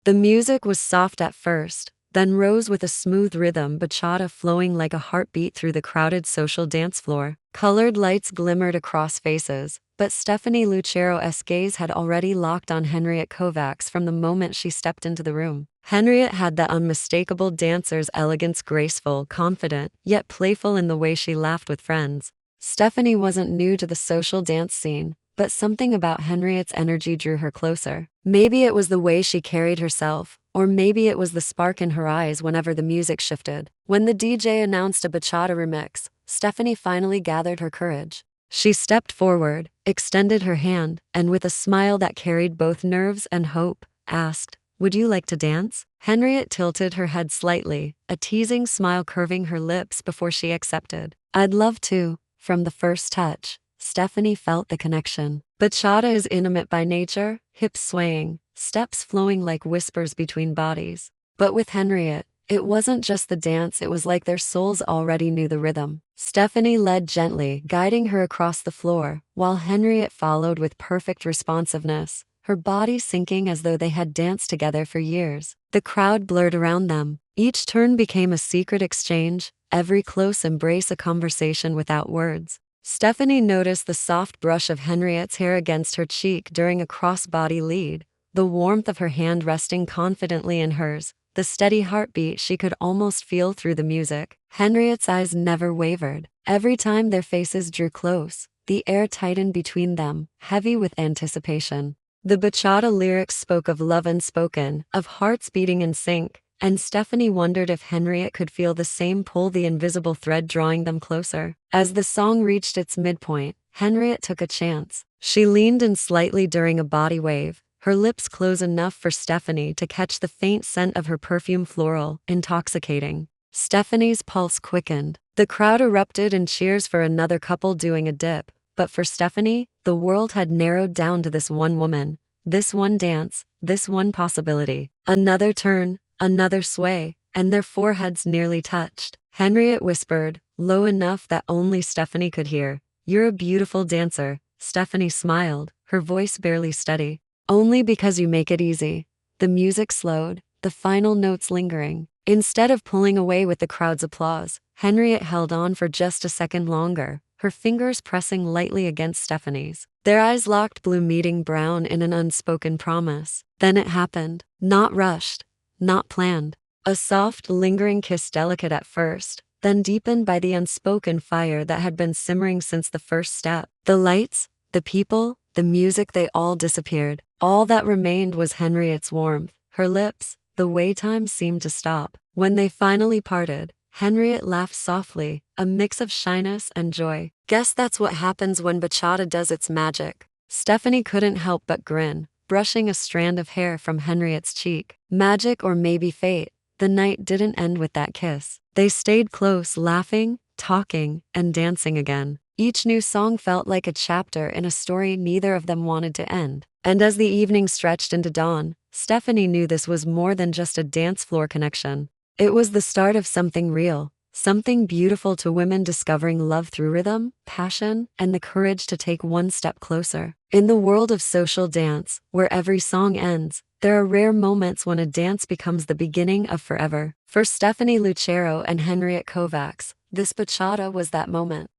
The music was soft at first, then rose with a smooth rhythm, bachata flowing like a heartbeat through the crowded social dance floor. Colored lights glimmered across faces, but Stephanie Lucero's gaze had already locked on Henriett Kovacs from the moment she stepped into the room. Henriett had that unmistakable dancer's elegance, graceful, confident, yet playful in the way she laughed with friends. Stephanie wasn't new to the social dance scene, but something about Henriett's energy drew her closer. Maybe it was the way she carried herself, or maybe it was the spark in her eyes whenever the music shifted. When the DJ announced a bachata remix, Stephanie finally gathered her courage. She stepped forward, extended her hand, and with a smile that carried both nerves and hope, asked, "Would you like to dance?" Henriett tilted her head slightly, a teasing smile curving her lips before she accepted. "I'd love to." From the first touch, Stephanie felt the connection. Bachata is intimate by nature, hips swaying, steps flowing like whispers between bodies. But with Henriett, it wasn't just the dance, it was like their souls already knew the rhythm. Stephanie led gently, guiding her across the floor, while Henriett followed with perfect responsiveness, her body sinking as though they had danced together for years. The crowd blurred around them. Each turn became a secret exchange, every close embrace a conversation without words. Stephanie noticed the soft brush of Henriett's hair against her cheek during a cross-body lead, the warmth of her hand resting confidently in hers, the steady heartbeat she could almost feel through the music. Henriett's eyes never wavered. Every time their faces drew close, the air tightened between them, heavy with anticipation. The bachata lyrics spoke of love unspoken, of hearts beating in sync, and Stephanie wondered if Henriett could feel the same pull, the invisible thread drawing them closer. As the song reached its midpoint, Henriett took a chance. She leaned in slightly during a body wave, her lips close enough for Stephanie to catch the faint scent of her perfume, floral, intoxicating. Stephanie's pulse quickened. The crowd erupted in cheers for another couple doing a dip, but for Stephanie, the world had narrowed down to this one woman, this one dance, this one possibility. Another turn, another sway, and their foreheads nearly touched. Henriett whispered, low enough that only Stephanie could hear, "You're a beautiful dancer." Stephanie smiled, her voice barely steady. "Only because you make it easy." The music slowed, the final notes lingering. Instead of pulling away with the crowd's applause, Henriett held on for just a second longer, her fingers pressing lightly against Stephanie's. Their eyes locked, blue meeting brown in an unspoken promise. Then it happened, not rushed, not planned. A soft, lingering kiss, delicate at first, then deepened by the unspoken fire that had been simmering since the first step. The lights, the people, the music, they all disappeared. All that remained was Henriett's warmth, her lips, the way time seemed to stop. When they finally parted, Henriett laughed softly, a mix of shyness and joy. "Guess that's what happens when bachata does its magic." Stephanie couldn't help but grin, brushing a strand of hair from Henriett's cheek. Magic, or maybe fate. The night didn't end with that kiss. They stayed close, laughing, talking, and dancing again. Each new song felt like a chapter in a story neither of them wanted to end. And as the evening stretched into dawn, Stephanie knew this was more than just a dance floor connection. It was the start of something real, something beautiful, to women discovering love through rhythm, passion, and the courage to take one step closer. In the world of social dance, where every song ends, there are rare moments when a dance becomes the beginning of forever. For Stephanie Lucero and Henriett Kovacs, this bachata was that moment.